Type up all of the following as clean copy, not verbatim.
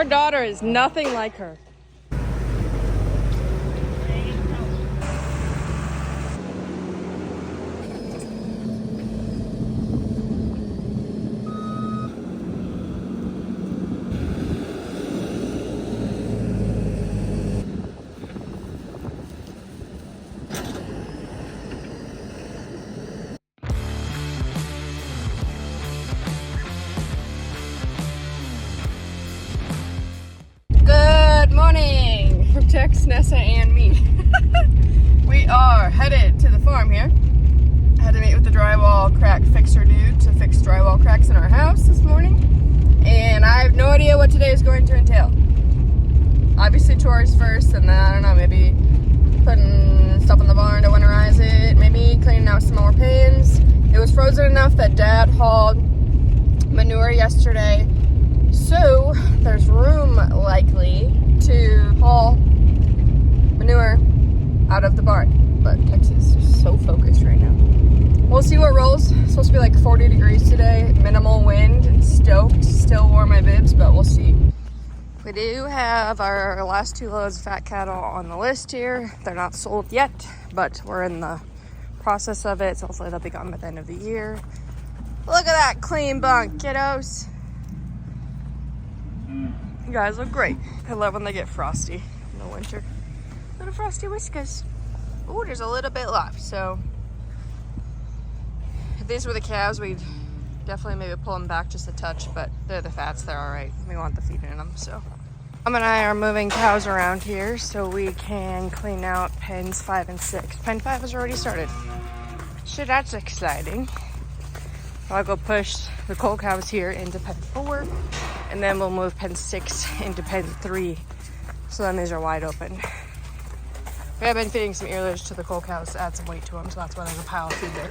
Her daughter is nothing like her. Good morning from Tex, Nessa, and me. We are headed to the farm here. I had to meet with the drywall crack fixer dude to fix drywall cracks in our house this morning. And I have no idea what today is going to entail. Obviously chores first, and then, I don't know, maybe putting stuff in the barn to winterize it, maybe cleaning out some more pins. It was frozen enough that Dad hauled manure yesterday. So there's room likely to haul manure out of the barn, but Texas is so focused right now. We'll see what rolls. It's supposed to be like 40 degrees today, minimal wind, stoked, still wore my bibs, but we'll see. We do have our last 2 loads of fat cattle on the list here. They're not sold yet, but we're in the process of it, so hopefully they'll be gone by the end of the year. Look at that clean bunk, kiddos. You guys look great. I love when they get frosty in the winter. Little frosty whiskers. Oh, there's a little bit left. So if these were the calves, we'd definitely maybe pull them back just a touch, but they're the fats, they're all right. We want the feed in them, so. Mom and I are moving cows around here so we can clean out pens 5 and 6. Pen 5 has already started. So that's exciting. I'll go push the coal cows here into pen 4, and then we'll move pen 6 into pen 3. So then these are wide open. We have been feeding some earlers to the coal cows to add some weight to them, so that's why there's a pile of feed there.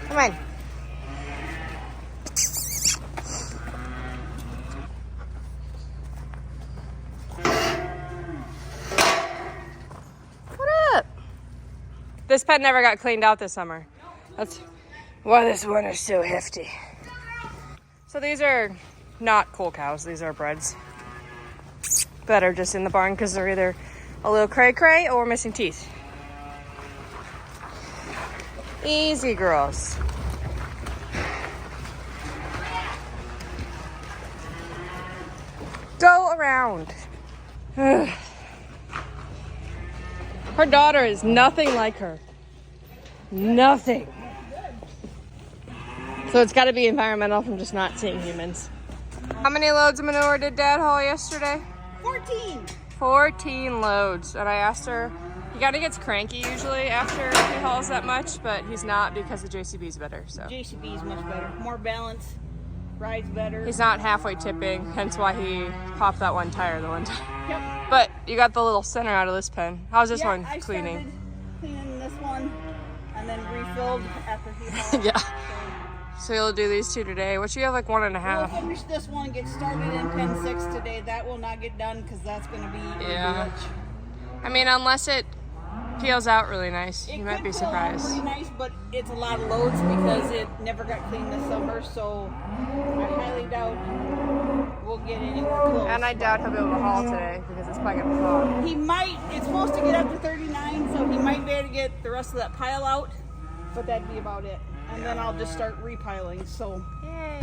Come on. This pen never got cleaned out this summer. That's why this one is so hefty. So these are not coal cows. These are breds that are just in the barn because they're either a little cray-cray or missing teeth. Easy, girls. Go around. Her daughter is nothing like her. Nothing. So it's got to be environmental from just not seeing humans. How many loads of manure did Dad haul yesterday? 14. 14 loads. And I asked her, he kind of gets cranky usually after he hauls that much, but he's not because the JCB's better. So JCB is much better. More balance. Rides better. He's not halfway tipping, hence why he popped that one tire the one time. Yep. But you got the little center out of this pen. How's this one I cleaning? started cleaning this one and then refilled after he hauled. Yeah. So you'll do these 2 today, which you have like 1.5. We'll finish this one and get started in pen 6 today. That will not get done because that's going to be Yeah. rich. I mean, unless it peels out really nice, you might be surprised. Pretty nice, but it's a lot of loads because it never got cleaned this summer, so I highly doubt we'll get anywhere close. And I doubt he'll be able to haul today because it's probably gonna fall. He might. It's supposed to get up to 39, so he might be able to get the rest of that pile out, but that'd be about it. And then I'll just start repiling. So. Yay.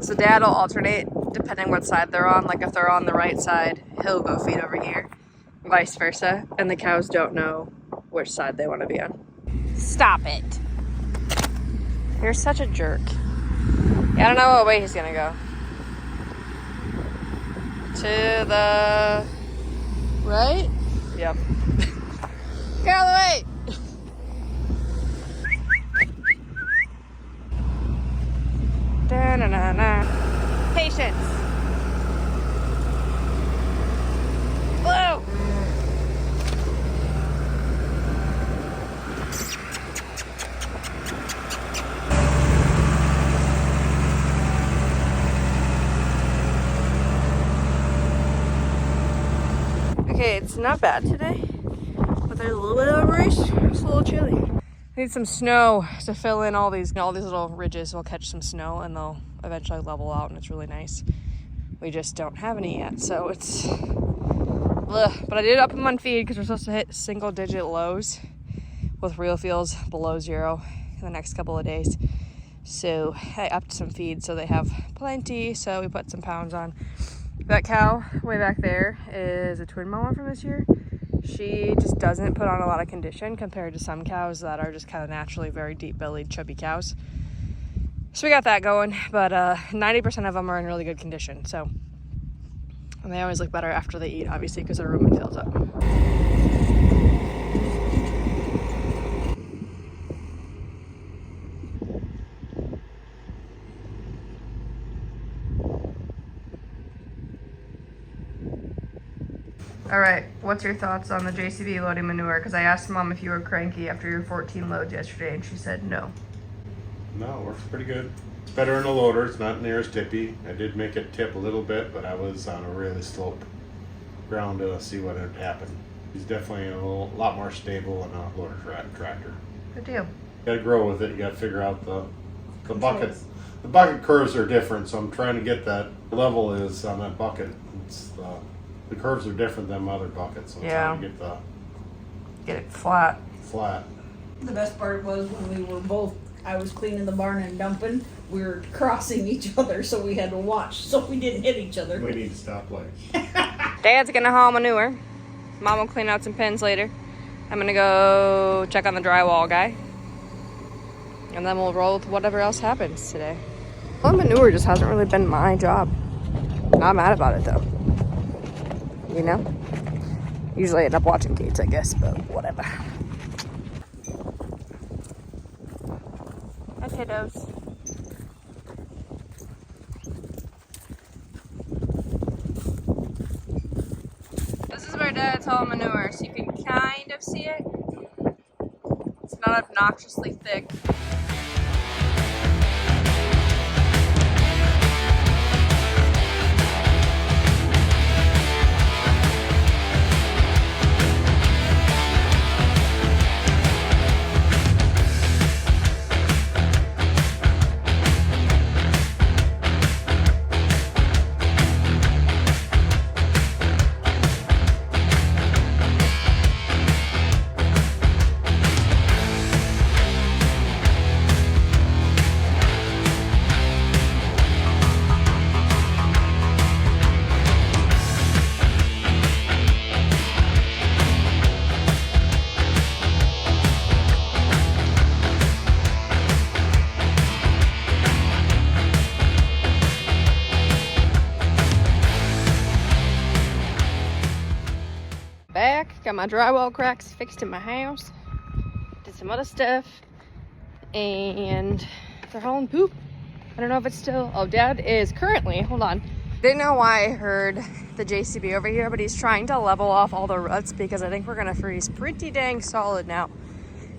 So Dad will alternate depending what side they're on. Like if they're on the right side, he'll go feed over here, vice versa. And the cows don't know which side they want to be on. Stop it. You're such a jerk. Yeah, I don't know what way he's gonna go. To the right? Yep. Get out of the way! Da-na-na-na. Patience. Whoa! not bad today, but there's a little bit of a breeze. It's a little chilly. Need some snow to fill in all these little ridges. Will catch some snow and they'll eventually level out, and it's really nice. We just don't have any yet, so it's ugh. But I did up them on feed because we're supposed to hit single-digit lows with real fields below 0 in the next couple of days. So I upped some feed so they have plenty. So we put some pounds on. That cow way back there is a twin mama from this year. She just doesn't put on a lot of condition compared to some cows that are just kind of naturally very deep-bellied, chubby cows. So we got that going, but 90% of them are in really good condition. So, and they always look better after they eat, obviously, because their rumen fills up. All right, what's your thoughts on the JCB loading manure? Because I asked Mom if you were cranky after your 14 loads yesterday, and she said no. No, it works pretty good. It's better in a loader. It's not near as tippy. I did make it tip a little bit, but I was on a really slope ground to see what had happened. He's definitely a lot more stable than a loader tractor. Good deal. You gotta grow with it. You gotta figure out the bucket. The bucket curves are different, so I'm trying to get that level is on that bucket. It's the curves are different than other buckets. So I'm trying to get it flat. The best part was when we were both, I was cleaning the barn and dumping, we were crossing each other, so we had to watch so we didn't hit each other. We need to stop lights. Dad's gonna haul manure. Mom will clean out some pins later. I'm gonna go check on the drywall guy. And then we'll roll with whatever else happens today. Well, manure just hasn't really been my job. Not mad about it though. You know? Usually I end up watching Kate's, I guess, but whatever. Hi, kiddos. This is where Dad's hauling manure, so you can kind of see it. It's not obnoxiously thick. Got my drywall cracks fixed in my house. Did some other stuff. And they're hauling poop. I don't know if it's still... Oh, Dad is currently... Hold on. Didn't know why I heard the JCB over here, but he's trying to level off all the ruts because I think we're going to freeze pretty dang solid now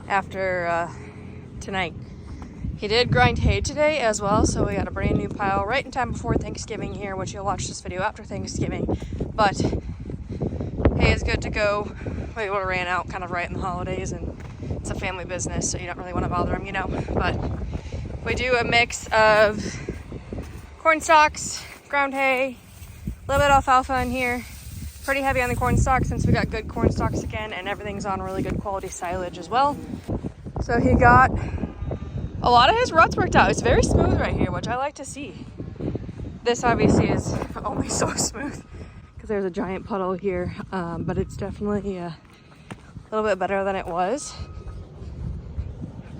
after tonight. He did grind hay today as well, so we got a brand new pile right in time before Thanksgiving here, which you'll watch this video after Thanksgiving. But hay is good to go. We would have ran out kind of right in the holidays, and it's a family business, so you don't really want to bother them, you know. But we do a mix of corn stalks, ground hay, a little bit of alfalfa in here. Pretty heavy on the corn stalks since we got good corn stalks again, and everything's on really good quality silage as well. So he got a lot of his ruts worked out. It's very smooth right here, which I like to see. This obviously is only so smooth because there's a giant puddle here, but it's definitely a little bit better than it was.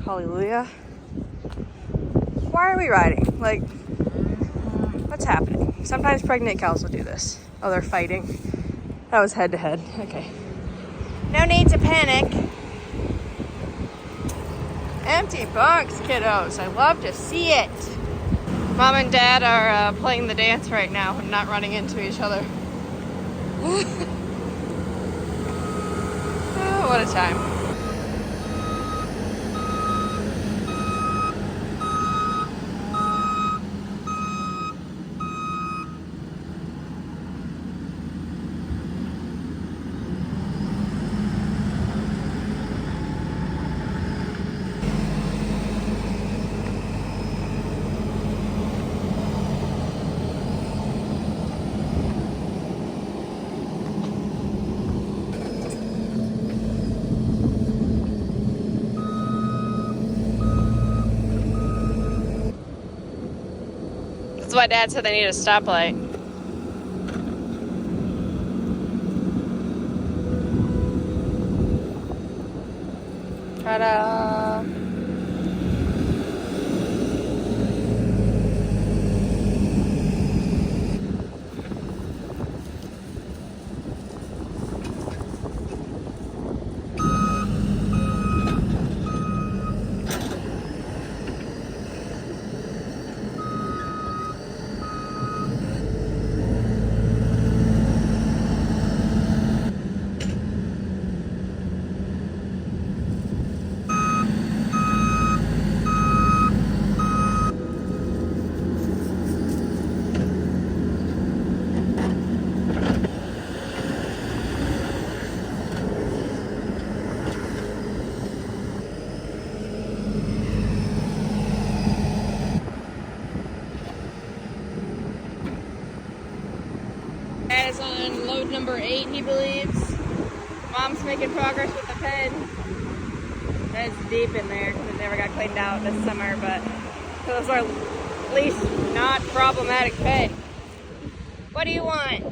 Hallelujah. Why are we riding? Like, what's happening? Sometimes pregnant cows will do this. Oh, they're fighting. That was head to head. Okay. No need to panic. Empty bunks, kiddos. I love to see it. Mom and Dad are playing the dance right now and not running into each other. Oh, what a time. That's why Dad said they need a stoplight. Ta-da! Dad is on load number 8, he believes. Mom's making progress with the pen. It's deep in there because it never got cleaned out this summer, but those are at least not problematic pen. What do you want?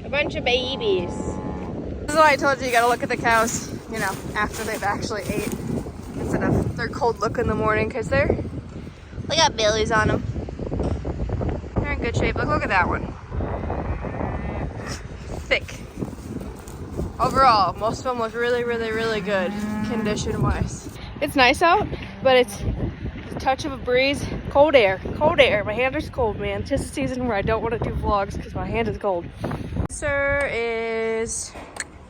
A bunch of babies. This is why I told you gotta look at the cows, you know, after they've actually ate, instead of their cold look in the morning, because they got bellies on them. They're in good shape. Look at that one. Thick. Overall, most of them look really, really, really good condition-wise. It's nice out, but it's a touch of a breeze. Cold air. Cold air. My hand is cold, man. 'Tis the season where I don't want to do vlogs because my hand is cold. Sir is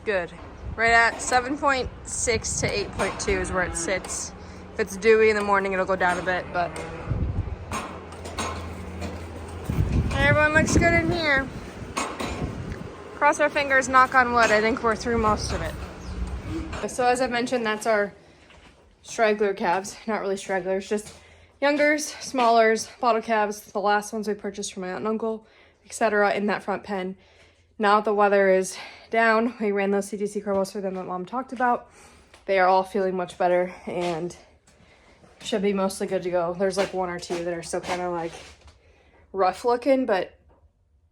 good. Right at 7.6 to 8.2 is where it sits. If it's dewy in the morning, it'll go down a bit, but everyone looks good in here. Cross our fingers, knock on wood. I think we're through most of it. So as I mentioned, that's our straggler calves. Not really stragglers, just youngers, smallers, bottle calves. The last ones we purchased from my aunt and uncle, etc. in that front pen. Now the weather is down. We ran those CTC carbos for them that Mom talked about. They are all feeling much better and should be mostly good to go. There's like 1 or 2 that are still kind of like rough looking, but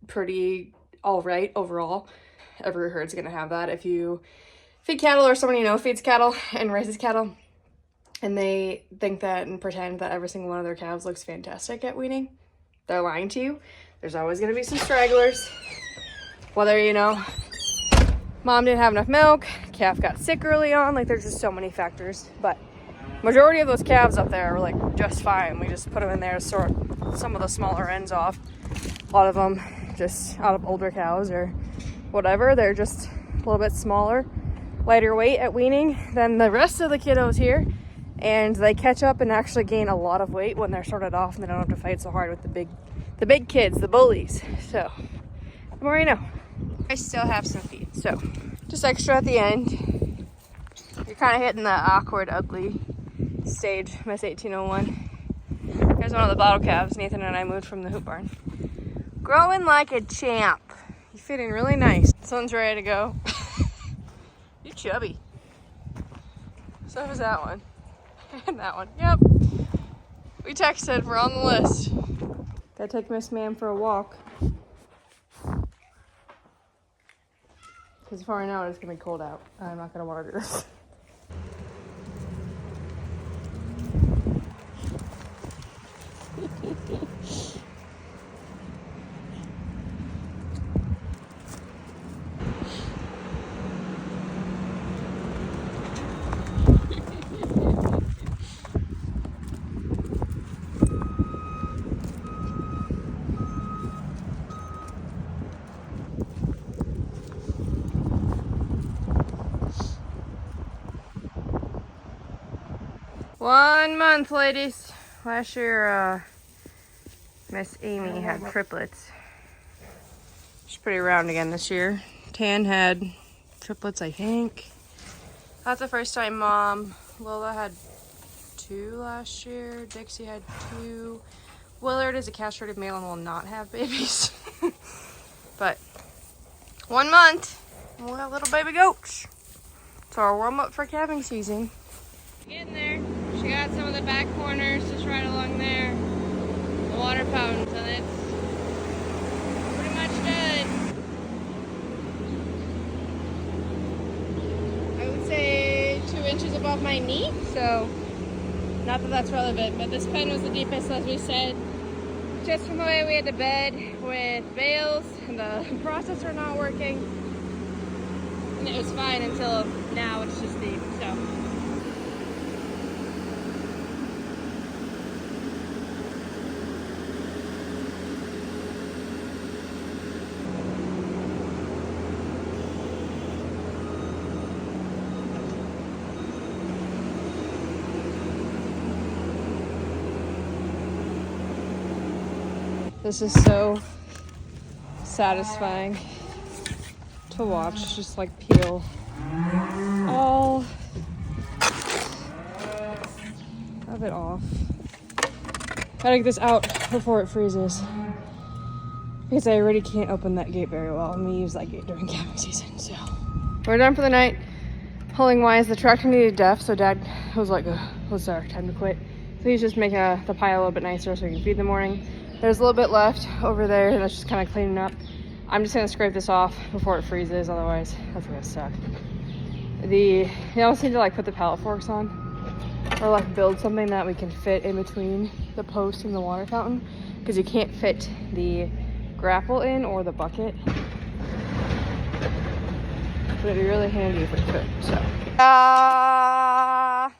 pretty all right overall. Every herd's gonna have that. If you feed cattle or someone you know feeds cattle and raises cattle and they think that and pretend that every single one of their calves looks fantastic at weaning, they're lying to you. There's always gonna be some stragglers. Whether, you know, mom didn't have enough milk, calf got sick early on, like there's just so many factors. But majority of those calves up there are like just fine. We just put them in there to sort some of the smaller ends off. A lot of them just out of older cows or whatever. They're just a little bit smaller, lighter weight at weaning than the rest of the kiddos here. And they catch up and actually gain a lot of weight when they're sorted off and they don't have to fight so hard with the big kids, the bullies. So the more you know. I still have some feed, so just extra at the end. You're kind of hitting the awkward, ugly stage, Miss 1801. Here's one of the bottle calves Nathan and I moved from the hoop barn. Growing like a champ. You're fitting really nice. This one's ready to go. You're chubby. So is that one. And that one. Yep. We texted. We're on the list. Gotta take Miss Ma'am for a walk. Because before I know it, it's gonna be cold out. I'm not gonna want to do this. One month, ladies. Last year, Miss Amy had triplets. She's pretty round again this year. Tan had triplets, I think. That's the first time Mom. Lola had 2 last year. Dixie had 2. Willard is a castrated male and will not have babies. But 1 month, and we'll have little baby goats. So our warm up for calving season. Getting there. She got some of the back corners just right along there. the water fountains, and it's pretty much done. I would say 2 inches above my knee, so not that that's relevant, but this pen was the deepest, as we said. Just from the way we had to bed with bales and the processor not working. And it was fine until now, it's just deep, so. This is so satisfying to watch, just like peel all of it off. Gotta get this out before it freezes, because I already can't open that gate very well. I'm gonna use that gate during calving season, so. We're done for the night. Hauling wise, the tractor needed def, so Dad was like, "What's our time to quit?" So he's just making the pile a little bit nicer so we can feed in the morning. There's a little bit left over there that's just kind of cleaning up. I'm just gonna scrape this off before it freezes, otherwise that's gonna suck. You almost need to like put the pallet forks on, or like build something that we can fit in between the post and the water fountain, because you can't fit the grapple in or the bucket. But it'd be really handy if we could, so. I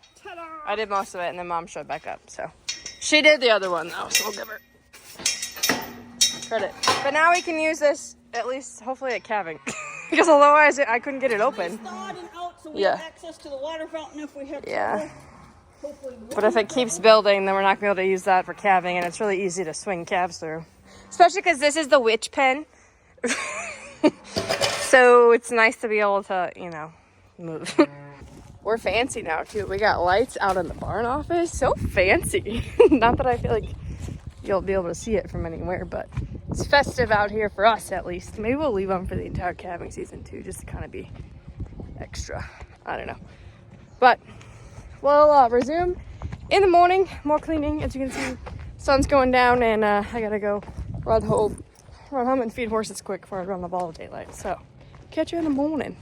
did most of it and then Mom showed back up, so. She did the other one though, so we'll give her credit. But now we can use this, at least hopefully at calving. Because otherwise I couldn't get it open. It's thawed and out, so we have access to the water fountain if we have trouble. Hopefully but if it keeps building, then we're not going to be able to use that for calving, and it's really easy to swing calves through. Especially because this is the witch pen. So it's nice to be able to, you know, move. We're fancy now too. We got lights out in the barn office. So fancy. Not that I feel like you'll be able to see it from anywhere, but it's festive out here for us at least. Maybe we'll leave them for the entire calving season too, just to kind of be extra. I don't know. But we'll resume in the morning. More cleaning. As you can see, sun's going down, and I gotta go run home and feed horses quick before I run the ball of daylight. So catch you in the morning.